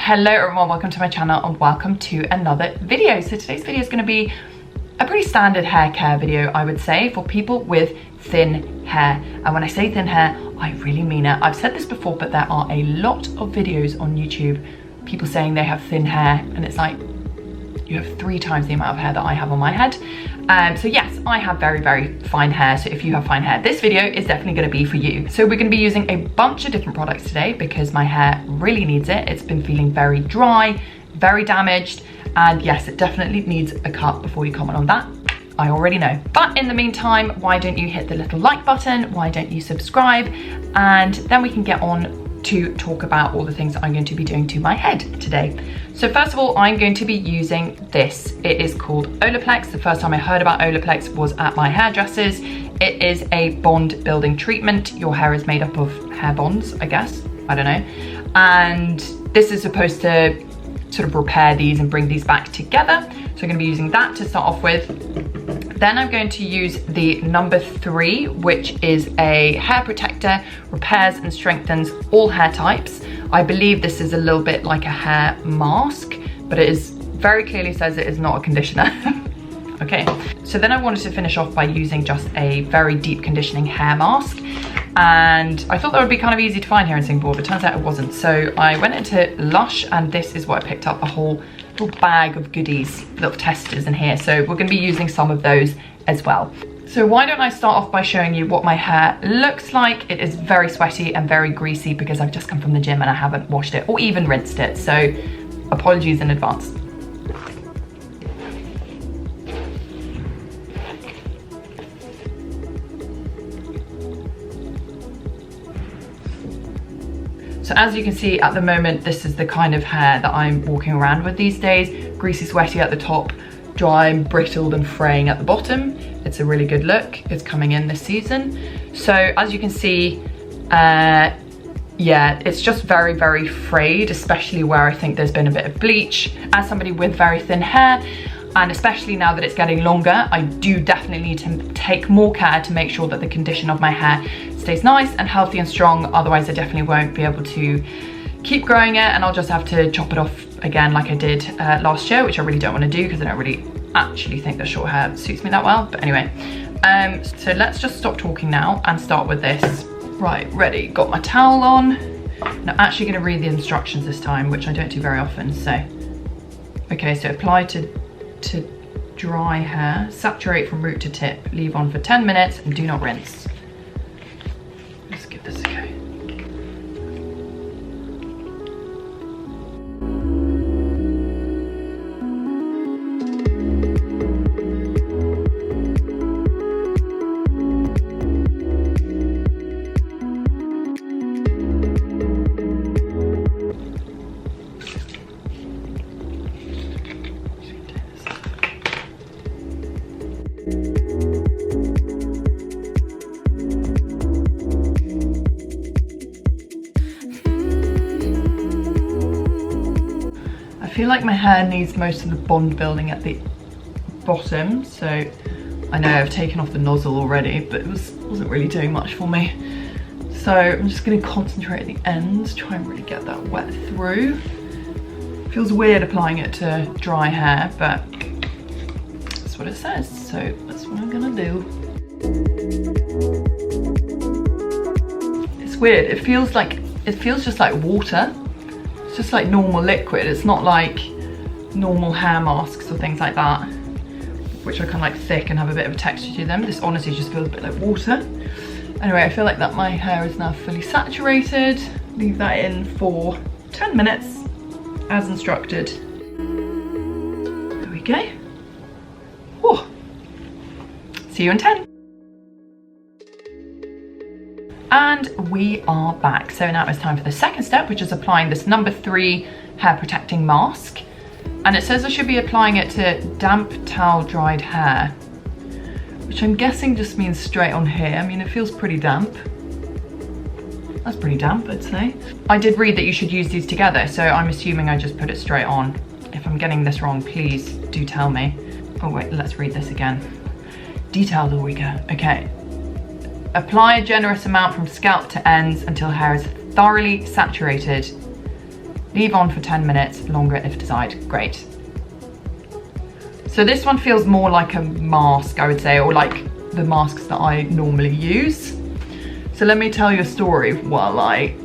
Hello everyone, welcome to my channel and welcome to another video. So today's video is going to be a pretty standard hair care video, I would say, for people with thin hair. And when I say thin hair, I really mean it. I've said this before, but there are a lot of videos on YouTube, people saying they have thin hair, and it's like, you have 3 times the amount of hair that I have on my head. So yes, I have very, very fine hair. So if you have fine hair, this video is definitely going to be for you. So we're going to be using a bunch of different products today because my hair really needs it. It's been feeling very dry, very damaged. And yes, it definitely needs a cut. Before you comment on that, I already know. But in the meantime, why don't you hit the little like button? Why don't you subscribe? And then we can get on to talk about all the things that I'm going to be doing to my head today. So first of all, I'm going to be using this. It is called Olaplex. The first time I heard about Olaplex was at my hairdresser's. It is a bond building treatment. Your hair is made up of hair bonds, I guess. I don't know. And this is supposed to sort of repair these and bring these back together. So I'm going to be using that to start off with. Then I'm going to use the number 3, which is a hair protector, repairs and strengthens all hair types. I believe this is a little bit like a hair mask, but it is very clearly says it is not a conditioner. Okay, so then I wanted to finish off by using just a very deep conditioning hair mask. And I thought that would be kind of easy to find here in Singapore, but it turns out it wasn't. So I went into Lush, and this is what I picked up, a whole little bag of goodies, little testers in here. So we're going to be using some of those as well. So why don't I start off by showing you what my hair looks like. It is very sweaty and very greasy because I've just come from the gym and I haven't washed it or even rinsed it. So apologies in advance. So as you can see at the moment, this is the kind of hair that I'm walking around with these days. Greasy, sweaty at the top, dry and brittled and fraying at the bottom. It's a really good look. It's coming in this season. So as you can see, yeah, it's just very, very frayed, especially where I think there's been a bit of bleach. As somebody with very thin hair, and especially now that it's getting longer, I do definitely need to take more care to make sure that the condition of my hair stays nice and healthy and strong. Otherwise I definitely won't be able to keep growing it, and I'll just have to chop it off again like I did last year, which I really don't want to do because I don't really actually think that short hair suits me that well. But anyway, so let's just stop talking now and start with this. Right, ready, got my towel on. Now I'm actually going to read the instructions this time, which I don't do very often. So okay, so apply to dry hair, saturate from root to tip, leave on for 10 minutes and do not rinse. Let's give this a go. I feel like my hair needs most of the bond building at the bottom, so I know I've taken off the nozzle already, but it wasn't really doing much for me. So I'm just going to concentrate at the ends, try and really get that wet through. Feels weird applying it to dry hair, but that's what it says, so that's what I'm gonna do. It's weird, it feels just like water. It's just like normal liquid. It's not like normal hair masks or things like that, which are kind of like thick and have a bit of a texture to them. This honestly just feels a bit like water. Anyway, I feel like that my hair is now fully saturated. Leave that in for 10 minutes as instructed. There we go. Whew. See you in 10. And we are back. So now it's time for the second step, which is applying this number 3 hair protecting mask. And it says I should be applying it to damp towel dried hair, which I'm guessing just means straight on here. I mean, it feels pretty damp. That's pretty damp, I'd say. I did read that you should use these together, so I'm assuming I just put it straight on. If I'm getting this wrong, please do tell me. Oh wait, let's read this again. Detailed all we go. Okay. Apply a generous amount from scalp to ends until hair is thoroughly saturated. leave on for 10 minutes, longer if desired. Great. So this one feels more like a mask, I would say, or like the masks that I normally use. So let me tell you a story while I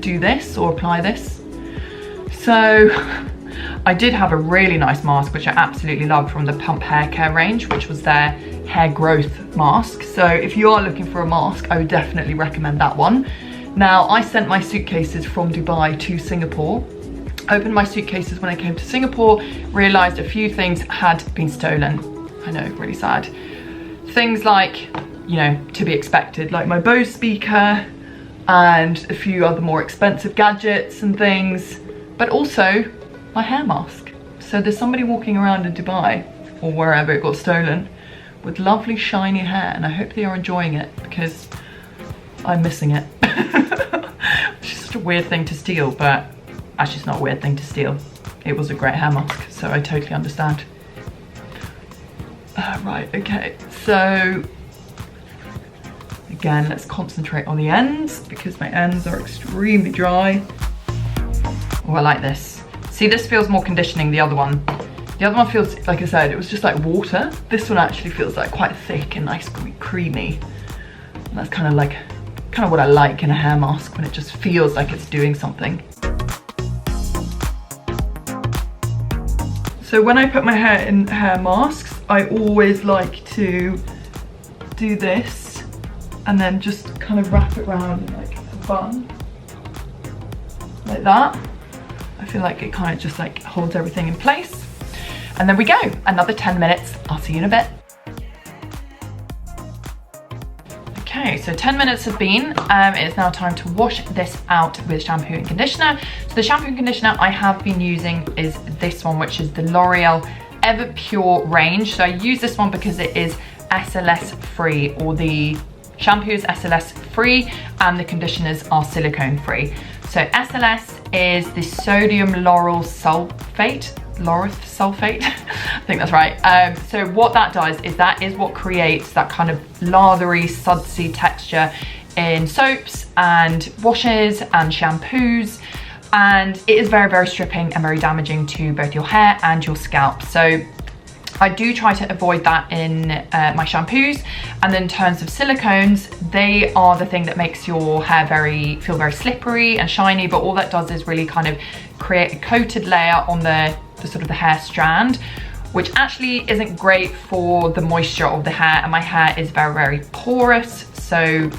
do this or apply this. So I did have a really nice mask, which I absolutely loved, from the Pump Hair Care range, which was their hair growth mask. So if you are looking for a mask, I would definitely recommend that one. Now, I sent my suitcases from Dubai to Singapore. Opened my suitcases when I came to Singapore, realized a few things had been stolen. I know, really sad. Things like, you know, to be expected, like my Bose speaker and a few other more expensive gadgets and things, but also my hair mask. So there's somebody walking around in Dubai or wherever it got stolen with lovely shiny hair, and I hope they are enjoying it because I'm missing it. It's just a weird thing to steal, but actually it's not a weird thing to steal. It was a great hair mask, so I totally understand. Right, okay, so again, let's concentrate on the ends because my ends are extremely dry. Oh, I like this. See, this feels more conditioning, the other one. The other one feels, like I said, it was just like water. This one actually feels like quite thick and nice, creamy. And that's kind of what I like in a hair mask, when it just feels like it's doing something. So when I put my hair in hair masks, I always like to do this and then just kind of wrap it around like a bun, like that. I feel like it kind of just like holds everything in place. And then we go, another 10 minutes. I'll see you in a bit. Okay, so 10 minutes have been. It's now time to wash this out with shampoo and conditioner. So the shampoo and conditioner I have been using is this one, which is the L'Oreal Ever Pure range. So I use this one because it is SLS free, or the shampoo is SLS free and the conditioners are silicone free. So SLS is the sodium lauryl sulfate. I think that's right. So what that does is that is what creates that kind of lathery, sudsy texture in soaps and washes and shampoos, and it is very, very stripping and very damaging to both your hair and your scalp. So I do try to avoid that in my shampoos. And then in terms of silicones, they are the thing that makes your hair feel very slippery and shiny, but all that does is really kind of create a coated layer on the sort of the hair strand, which actually isn't great for the moisture of the hair, and my hair is very, very porous. So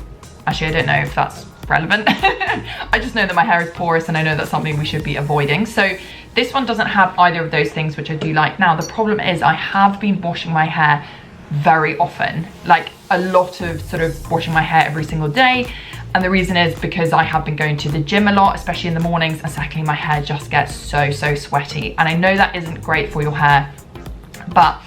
actually, I don't know if that's relevant. I just know that my hair is porous, and I know that's something we should be avoiding. So this one doesn't have either of those things, which I do like. Now, the problem is I have been washing my hair very often, like a lot of sort of washing my hair every single day. And the reason is because I have been going to the gym a lot, especially in the mornings, and secondly, my hair just gets so sweaty. And I know that isn't great for your hair, but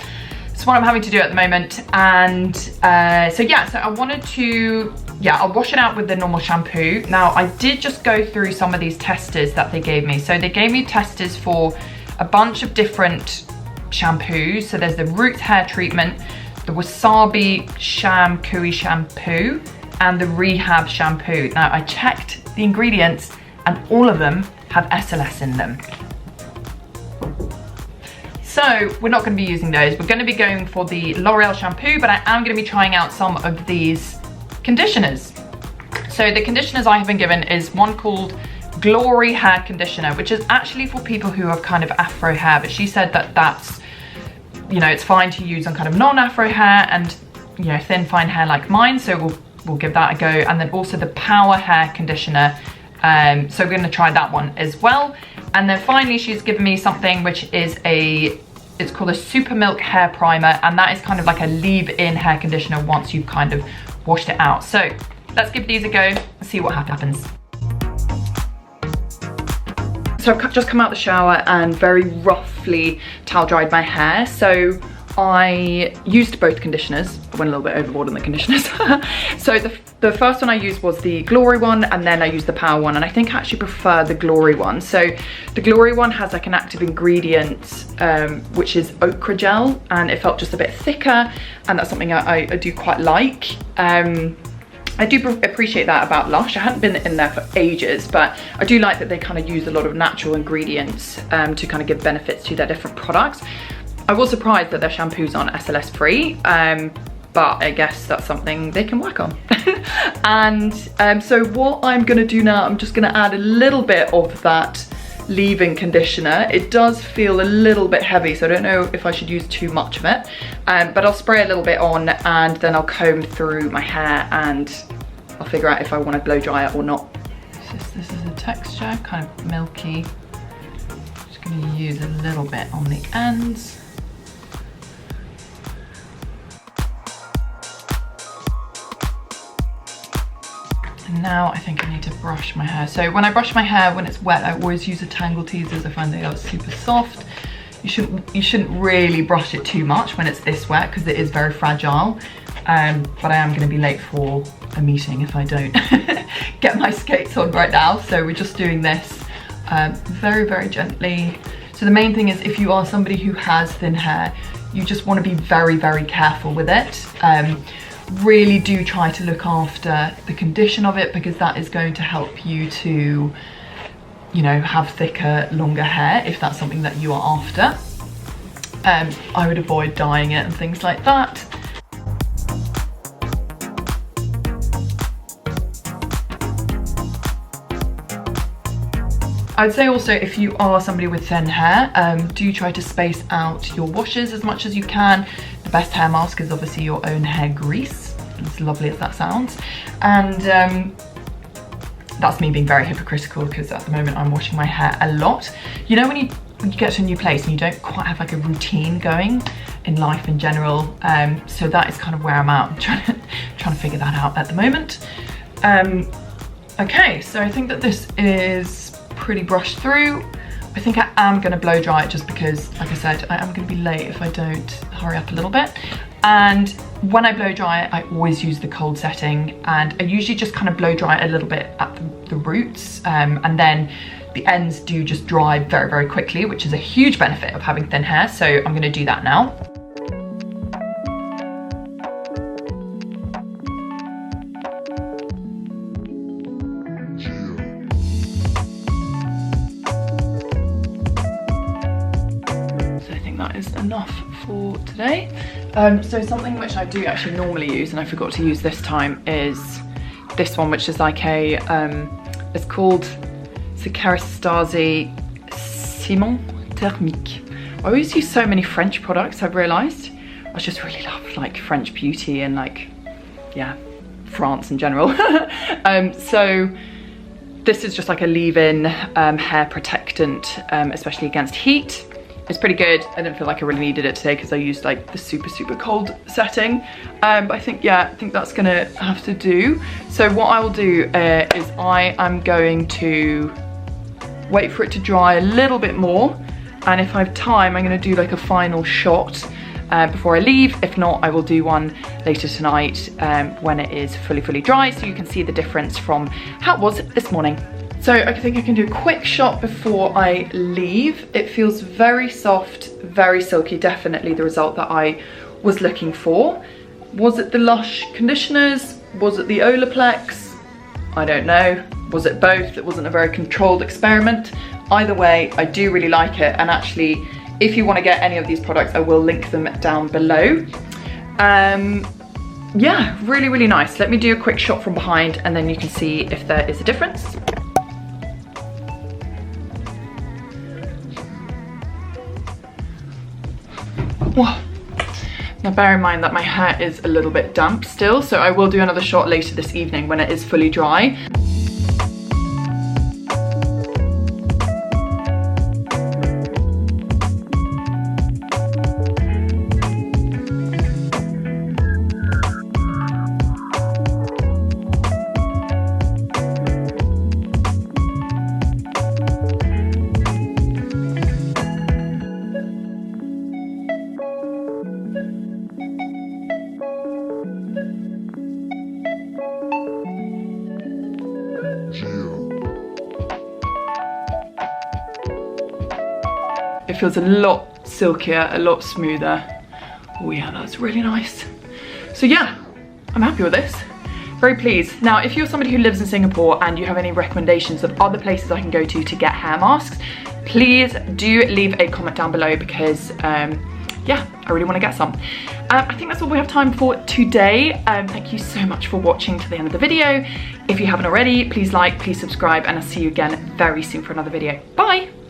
it's what I'm having to do at the moment. And so I wanted to, I'll wash it out with the normal shampoo. Now, I did just go through some of these testers that they gave me. So they gave me testers for a bunch of different shampoos. So there's the Roots hair treatment, the Wasabi shampoo, and the Rehab shampoo. Now, I checked the ingredients and all of them have SLS in them. So we're not going to be using those. We're going to be going for the L'Oreal shampoo, but I am going to be trying out some of these conditioners. So the conditioners I have been given is one called Glory Hair Conditioner, which is actually for people who have kind of afro hair, but she said that that's, you know, it's fine to use on kind of non-afro hair and, you know, thin, fine hair like mine. So we'll give that a go. And then also the Power Hair Conditioner. So we're going to try that one as well. And then finally, she's given me something which is it's called a Super Milk Hair Primer, and that is kind of like a leave-in hair conditioner once you've kind of washed it out. So let's give these a go and see what happens. So I've just come out the shower and very roughly towel dried my hair. So I used both conditioners. I went a little bit overboard on the conditioners. So the first one I used was the Glory one, and then I used the Power one, and I think I actually prefer the Glory one. So the Glory one has like an active ingredient, which is ochre gel, and it felt just a bit thicker, and that's something I do quite like. I do appreciate that about Lush. I hadn't been in there for ages, but I do like that they kind of use a lot of natural ingredients to kind of give benefits to their different products. I was surprised that their shampoos aren't SLS free, but I guess that's something they can work on. And so what I'm gonna do now, I'm just gonna add a little bit of that leave-in conditioner. It does feel a little bit heavy, so I don't know if I should use too much of it, but I'll spray a little bit on and then I'll comb through my hair and I'll figure out if I want to blow dry it or not. This is a texture, kind of milky. Just going to use a little bit on the ends. Now I think I need to brush my hair. So when I brush my hair when it's wet, I always use a tangle teasers. I find they are super soft. You shouldn't really brush it too much when it's this wet because it is very fragile. But I am going to be late for a meeting if I don't get my skates on right now. So we're just doing this very, very gently. So the main thing is, if you are somebody who has thin hair, you just want to be very, very careful with it. Really do try to look after the condition of it, because that is going to help you to, you know, have thicker, longer hair if that's something that you are after. I would avoid dyeing it and things like that. I'd say also, if you are somebody with thin hair, do try to space out your washes as much as you can. The best hair mask is obviously your own hair grease, as lovely as that sounds. And that's me being very hypocritical, because at the moment I'm washing my hair a lot. You know, when you get to a new place and you don't quite have like a routine going in life in general, so that is kind of where I'm at. I'm trying to figure that out at the moment. Okay, so I think that this is pretty brushed through. I think I am going to blow dry it, just because, like I said, I am going to be late if I don't hurry up a little bit. And when I blow dry it, I always use the cold setting, and I usually just kind of blow dry it a little bit at the roots, and then the ends do just dry very, very quickly, which is a huge benefit of having thin hair. So I'm going to do that now. Enough for today. So something which I do actually normally use, and I forgot to use this time, is this one, which is like a it's called Kerastase Ciment Thermique. I always use so many French products, I've realized. I just really love like French beauty and like, yeah, France in general. So this is just like a leave-in hair protectant, especially against heat. It's pretty good. I didn't feel like I really needed it today because I used like the super, super cold setting. But I think, yeah, I think that's gonna have to do. So what I will do is I am going to wait for it to dry a little bit more. And if I have time, I'm gonna do like a final shot before I leave. If not, I will do one later tonight when it is fully, fully dry, so you can see the difference from how it was this morning. So I think I can do a quick shot before I leave. It feels very soft, very silky, definitely the result that I was looking for. Was it the Lush conditioners? Was it the Olaplex? I don't know. Was it both? It wasn't a very controlled experiment. Either way, I do really like it. And actually, if you want to get any of these products, I will link them down below. Yeah, really, really nice. Let me do a quick shot from behind and then you can see if there is a difference. Whoa. Now bear in mind that my hair is a little bit damp still, so I will do another shot later this evening when it is fully dry. It feels a lot silkier, a lot smoother. Oh yeah, that's really nice. So yeah, I'm happy with this. very pleased. Now, if you're somebody who lives in Singapore and you have any recommendations of other places I can go to get hair masks, please do leave a comment down below, because yeah, I really want to get some. I think that's all we have time for today. Thank you so much for watching to the end of the video. If you haven't already, please like, please subscribe, and I'll see you again very soon for another video. Bye.